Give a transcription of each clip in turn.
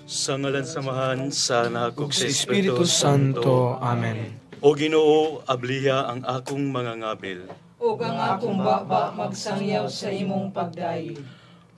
Sa ngalan samahan sa anak ug Sa Espiritu Santo. Amen. O Ginoo, abliha ang akong mga ngabil. ug ang akong baba magsangyaw sa imong pagdayon.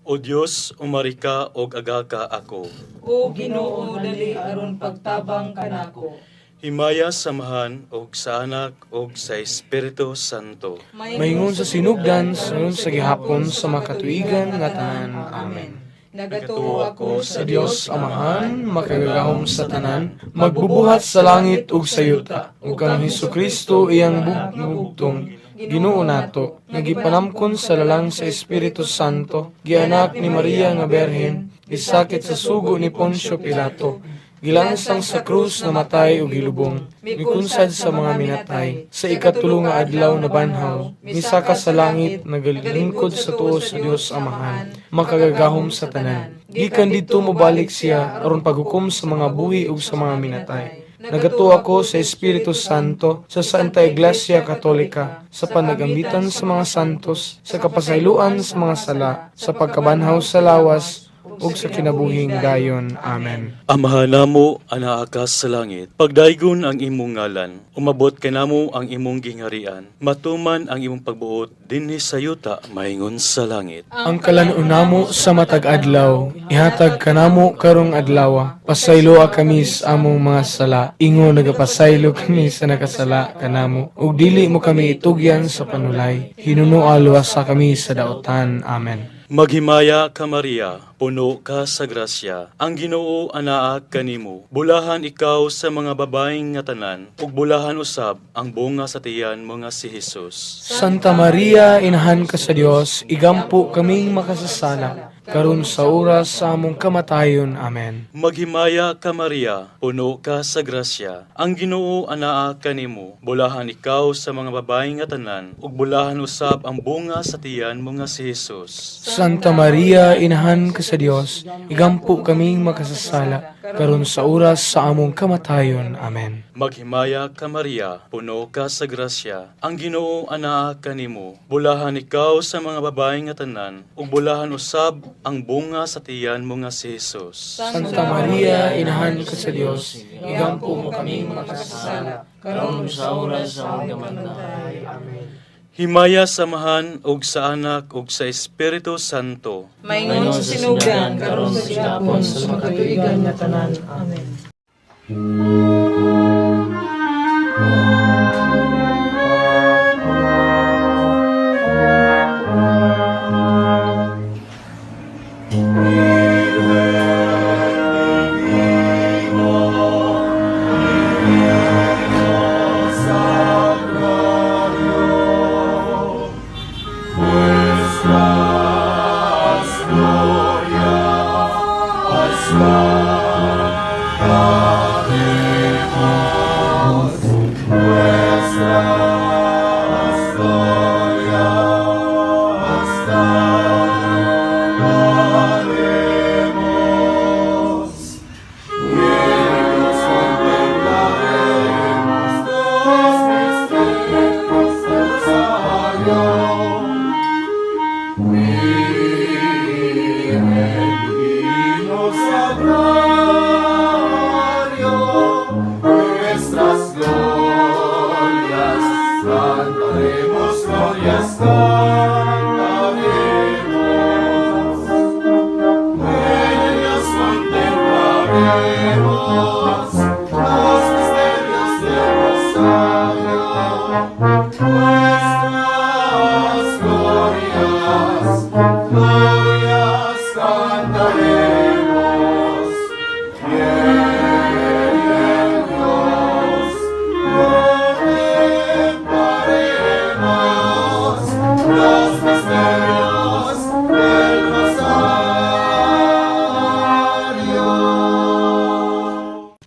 O Dios, umari ka og aga ka ako. O Ginoo, dali aron pagtabang kanako. Himaya samahan og sa anak ug sa Espiritu Santo. Maingon sa sinugdan, sunod sa gihapon sa makatuigan nga tanan. Amen. Nagatuo ako Sa Dios Amahan, makagagahom sa tanan, magbubuhat sa langit ug sa yuta, ug kang Hesukristo iyang bugtong Ginoo nato, nagipanamkon sa lalang sa Espiritu Santo, gianak ni Maria nga Berhen, isakit sa sugo ni Poncio Pilato, gilansang sa krus na matay ug gilubong, mikunsad sa mga minatay, sa ikatulo nga adlaw na banhaw, misaka sa langit, nagalingkod sa tuo sa Dios Amahan, makagagahom sa tanan. Gikan didto mobalik siya aron paghukom sa mga buhi ug sa mga minatay. Nagatuo ako sa Espiritu Santo, sa Santa Iglesia Katolika, sa panagambitan sa mga santos, sa kapasayloan sa mga sala, sa pagkabanhaw sa lawas, ug sa kinabuhing dayon. Amen. Amahan namo anaa ka sa langit, pagdaygon ang imong ngalan, umabot kanamo ang imong gingharian, matuman ang imong pagbuot dinhi sa yuta maingon sa langit. Ang kalanon namo sa matag adlaw, ihatag kanamo karong adlaw. Pasayloa kami sa among mga sala, ingo nagapasaylo kami sa nakasala kanamo, ug dili mo kami itugyan sa panulay. Hinunoa luwasa kami sa daotan. Amen. Maghimaya ka Maria, puno ka sa grasya. Ang Ginoo anaa kanimo. Bulahan ikaw sa mga babaeng nga tanan, ug bulahan usab ang bunga sa tiyan mo nga si Hesus. Santa Maria, inahan ka sa Dios, igampo kaming makasasala, karon sa oras sa among kamatayon. Amen. Maghimaya ka Maria, puno ka sa grasya. Ang Ginoo anaa kanimo. Bulahan ikaw sa mga babaeng nga tanan, ug bulahan usab ang bunga sa tiyan mo nga si Hesus. Santa Maria, inahan ka sa Dios, igampo kaming makasasala, karon sa oras sa among kamatayon. Amen. Maghimaya ka Maria, puno ka sa grasya. Ang Ginoo anaa kanimo. Bulahan ikaw sa mga babaeng nga tanan, ug bulahan usab ang bunga sa tiyan mo nga si Hesus. Santa Maria, inahan ka sa Dios, igampo mo kaming makasasala, karon sa oras sa among kamatayon. Amen. Himaya samahan og sa anak ug sa Espiritu Santo. Maingon sa sinugdan karon sa gihapon sa makatuigan nga tanan. Amen.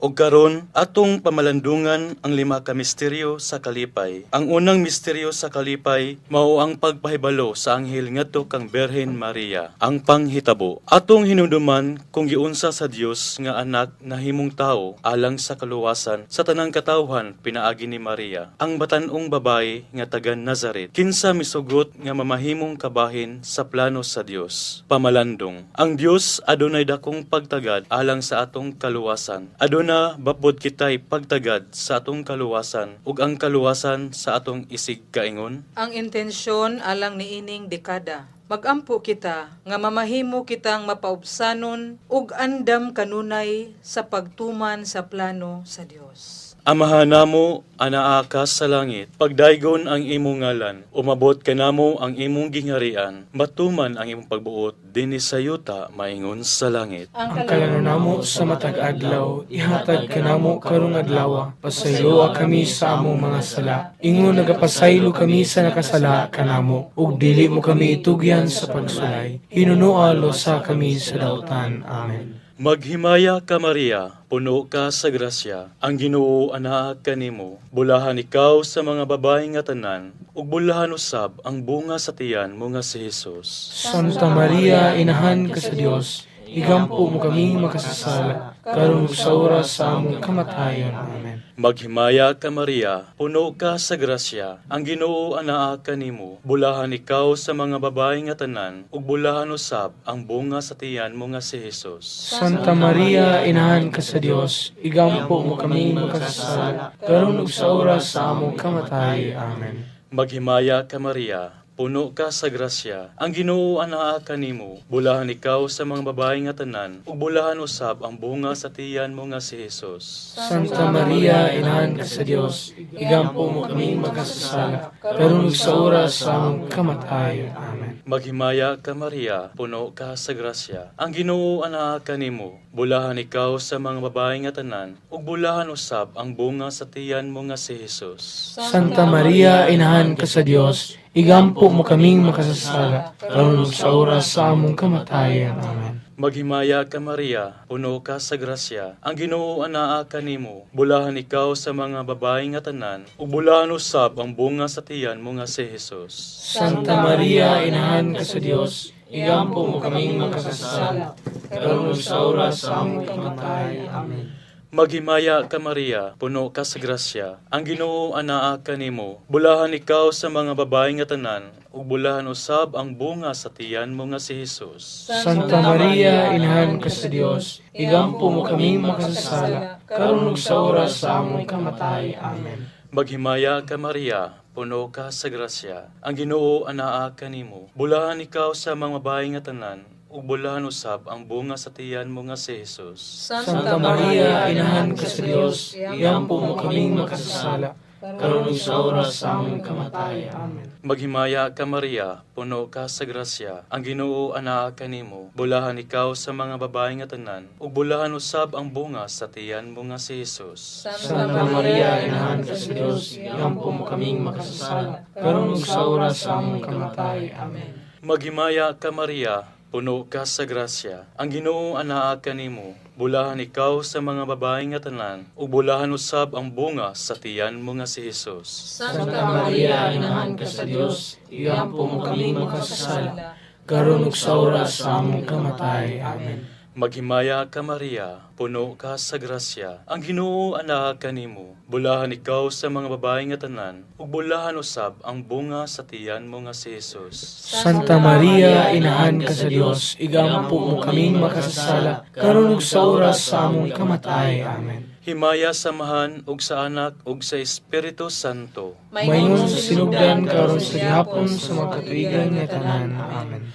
O karon atong pamalandungan ang 5 ka misteryo sa kalipay. Ang unang misteryo sa kalipay mao ang pagpahibalo sa anghel ngadto kang Birhen Maria. Ang panghitabo. Atong hinumduman kung giunsa sa Dios nga anak nahimong tao alang sa kaluwasan sa tanang katawhan pinaagi ni Maria. Ang batan-ong babae nga taga Nazaret. Kinsa misugot nga mamahimong kabahin sa plano sa Dios. Pamalandong. Ang Dios adunay dakong pagtagad alang sa atong kaluwasan. Aduna bapod kitay pagtagad sa atong kaluwasan ug ang kaluwasan sa atong isig kaingon. Ang intensyon alang niining dekada. Magampo kita nga mamahimo kitang mapaubsanon ug andam kanunay sa pagtuman sa plano sa Dios. Amahan namo anaa ka sa langit, pagdaygon ang imong ngalan, umabot kanamo ang imong gingharian, matuman ang imong pagbuot dinhi sa yuta maingon sa langit. Ang kalanon namo sa matag adlaw, ihatag kanamo karong adlaw, pasayloa kami sa among mga sala. Ingon nagapasaylo kami sa nakasala kanamo, ug dili mo kami itugyan sa pagsulay. Hinunoalo sa kami sa dautan. Amen. Maghimaya ka Maria, puno ka sa grasya, ang Ginoo anaa kanimo. Bulahan ikaw sa mga babae nga tanan, ug bulahan usab ang bunga sa tiyan mo nga si Hesus. Santa Maria, inahan ka sa Dios, igampo mo kami makasasala, karon ug sa oras sa among kamatayon. Amen. Maghimaya ka Maria, puno ka sa grasya, ang Ginoo anaa kanimo. Bulahan ikaw sa mga babae nga tanan, ug bulahan usab ang bunga sa tiyan mo nga si Hesus. Santa Maria, inahan ka sa Dios, igampo mo kami makasasala, karon ug sa oras sa among kamatayon. Amen. Maghimaya ka Maria, puno ka sa grasya, ang Ginoo anaa kanimo. Bulahan ikaw sa mga babae nga tanan, ug bulahan usab ang bunga sa tiyan mo nga si Hesus. Santa Maria, inahan ka sa Dios, igampo mo kami makasasala, karon ug sa oras sa among kamatayon. Amen. Maghimaya ka Maria, puno ka sa grasya, ang Ginoo anaa kanimo. Bulahan ikaw sa mga babae nga tanan, ug bulahan usab ang bunga sa tiyan mo nga si Hesus. Santa Maria, inahan ka sa Dios, igampo mo kaming makasasala, karon ug sa oras sa among kamatayon. Amen. Maghimaya ka Maria, puno ka sa grasya, ang Ginoo anaa kanimo. Bulahan ikaw sa mga babae nga tanan, ug bulahan usab ang bunga sa tiyan mo nga si Hesus. Santa Maria, inahan ka sa Dios, igampo mo kaming makasasala, karon ug sa oras sa among kamatayon. Amen. Maghimaya ka Maria, puno ka sa grasya, ang Ginoo anaa kanimo. Bulahan ikaw sa mga babae nga tanan, ug bulahan usab ang bunga sa tiyan mo nga si Hesus. Santa Maria, inahan ka sa Dios, igampo mo kaming makasasala, karon ug sa oras sa among kamatayon. Amen. Maghimaya ka Maria, puno ka sa grasya, ang Ginoo anaa kanimo. Bulahan ikaw sa mga babae nga tanan, ug bulahan usab ang bunga sa tiyan mo nga si Hesus. Santa Maria, inahan ka sa Dios, igampo mo kaming makasasala, karon ug sa oras sa among kamatayon. Amen. Maghimaya ka Maria, puno ka sa grasya, ang Ginoo anaa kanimo. Bulahan ikaw sa mga babae nga tanan, ug bulahan usab ang bunga sa tiyan mo nga si Hesus. Santa Maria, inahan ka sa Dios, igampo mo kaming makasasala, karon ug sa oras sa among kamatayon. Amen. Maghimaya ka Maria, puno ka sa grasya, ang Ginoo anaa kanimo. Bulahan ikaw sa mga babae nga tanan, ug bulahan usab ang bunga sa tiyan mo nga si Hesus. Santa Maria, inahan ka sa Dios, igampo mo kaming makasasala, karon ug sa oras sa among kamatayon. Amen. Maghimaya ka Maria, puno ka sa grasya, ang Ginoo anaa kanimo. Bulahan ikaw sa mga babae nga tanan, ug bulahan usab ang bunga sa tiyan mo nga si Hesus. Santa Maria, inahan ka sa Dios, igampo mo kaming makasasala, karon ug sa oras sa among kamatayon. Amen. Himaya samahan ug sa anak ug sa Espiritu Santo. Maingon sa sinugdan karon sa gihapon sa mga katuigan nga tanan. Amen.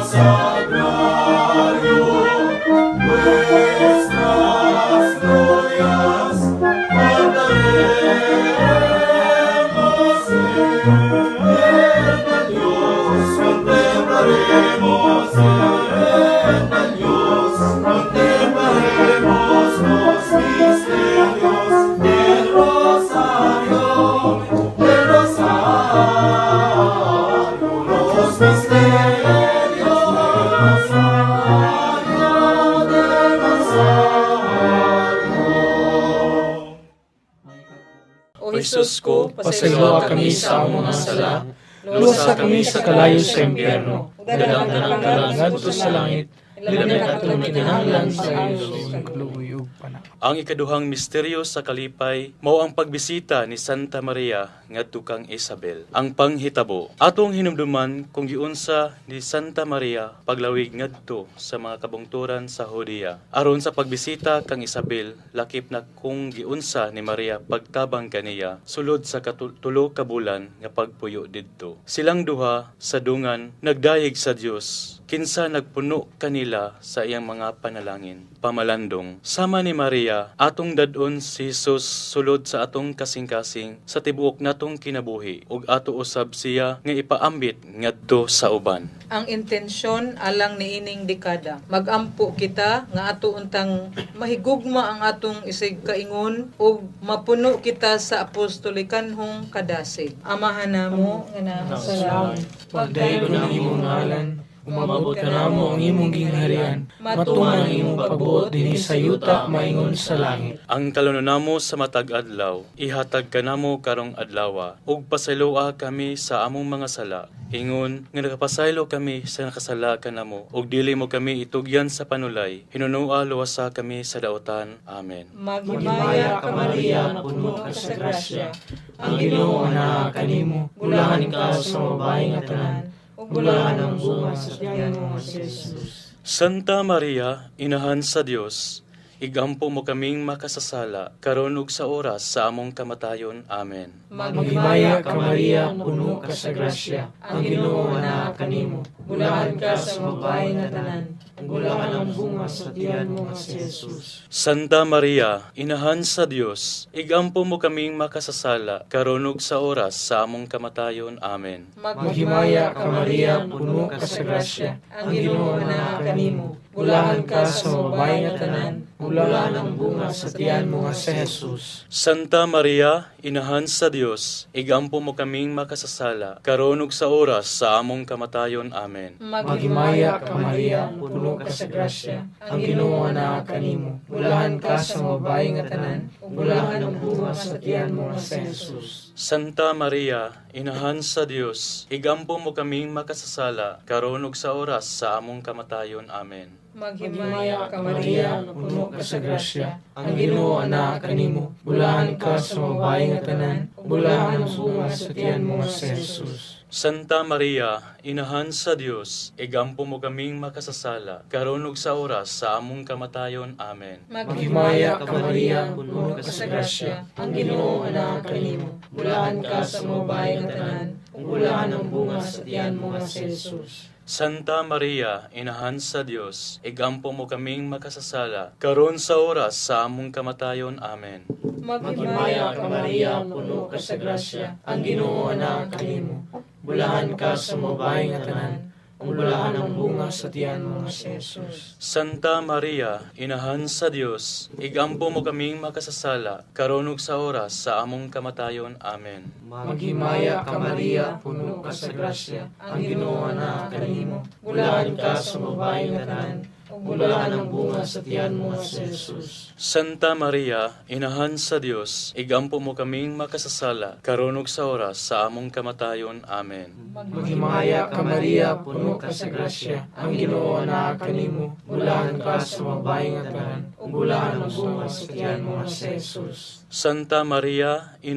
Sagrario, Jesus ko, pasayloa kami sa among mga sala, luwas kami sa kalayo sa impyerno, dalang ngadto sa langit, labi na katong kinahanglan sa iyo sa kaluoy ug panahon. Ang ikaduhang misteryo sa kalipay mao ang pagbisita ni Santa Maria ngadto kang Isabel. Ang panghitabo atong hinumduman kung giunsa ni Santa Maria paglawig ngadto sa mga kabungturan sa Judea. Aron sa pagbisita kang Isabel, lakip na kung giunsa ni Maria pagtabang kaniya sulod sa tulo ka bulan nga pagpuyo didto. Silang duha sa dungan nagdayeg sa Dios, kinsa nagpuno kanila sa iyang mga panalangin. Pamalandong, sama ni Maria, atong dadon si Jesus sulod sa atong kasing-kasing sa tibuok natong kinabuhi, ug ato usab siya nga ipaambit ngadto sa uban. Ang intensyon alang niining dekada. Magampo kita nga ato untang mahigugma ang atong isig kaingon ug mapuno kita sa apostolikanhong kadasig. Amahan namo nga nasa langit, Pagdayon ng imong ngalan, umabot ka namo ang imong gingharian, matungan ang imong pagbuot dinhi sa yuta maingon sa langit. Ang kalunonamo sa matag adlaw, ihatag kanamo karong adlawa, ug pasayloa kami sa among mga sala. Ingon nga nakapasaylo kami sa nakasala kanamo, ug dili mo kami itugyan sa panulay. Hinunua luwasa kami sa daotan. Amen. Maghimaya ka Maria, puno ka sa grasya. Ang Ginoo anaa kanimo, bulahan ka sa mabahay nga tanan, ug bulahan ang bunga sa tiyan mo nga si Jesus. Santa Maria, inahan sa Dios, igampo mo kaming makasasala, karon ug sa oras sa among kamatayon. Amen. Maghimaya ka Maria, puno ka sa grasya. Ang Ginoo anaa kanimo, bulahan ka sa mabahay nga tanan, ug bulahan ang bunga sa tiyan mo nga si Jesus. Santa Maria, inahan sa Dios, igampo mo kaming makasasala, karon ug sa oras sa among kamatayon. Amen. Maghimaya ka Maria, puno ka sa grasya. Ang Ginoo anaa kanimo, bulahan ka sa mabahay nga tanan, ug bulahan ang bunga sa tiyan mo nga si Jesus. Santa Maria, inahan sa Dios, igampo mo kaming makasasala, karon ug sa oras sa among kamatayon. Amen. Maghimaya ka Maria, puno ka sa grasya. Ang Ginoo anaa kanimo, bulahan ka sa mabahay nga tanan, ug bulahan ang bunga sa tiyan mo nga si Jesus. Santa Maria, inahan sa Dios, igampo mo kaming makasasala, karon ug sa oras sa among kamatayon. Amen. Maghimaya ka Maria, puno ka sa grasya. Ang Ginoo anaa kanimo, bulahan ka sa mabahay nga tanan, ug bulahan ang bunga sa tiyan mo nga si Jesus. Santa Maria, inahan sa Dios, igampo mo kaming makasasala, karon ug sa oras sa among kamatayon. Amen. Maghimaya ka Maria, puno ka sa grasya. Ang Ginoo anaa kanimo, bulahan ka sa mabahay nga tanan, ug bulahan ang bunga sa tiyan mo nga si Jesus. Santa Maria, inahan sa Dios, igampo mo kaming makasasala, karon sa oras sa among kamatayon. Amen. Maghimaya ka Maria, puno ka sa grasya. Ang Ginoo anaa kanimo, bulahan ka sa mabahay nga tanan, ug bulahan ang bunga sa tiyan mo nga si Jesus. Santa Maria, inahan sa Dios, igampo mo kaming makasasala, karon ug sa oras sa among kamatayon. Amen. Maghimaya ka Maria, puno ka sa grasya. Ang Ginoo anaa kanimo, bulahan ka sa mabahay nga tanan, ug bulahan ang bunga sa tiyan mo nga si Jesus. Santa Maria, inahan sa Dios, igampo mo kaming makasasala, karon ug sa oras sa among kamatayon. Amen. Maghimaya ka Maria, puno ka sa grasya. Ang Ginoo anaa kanimo, bulahan ka sa mabahay nga tanan, ug bulahan ang bunga sa tiyan mo nga si Jesus. Santa Maria, inahan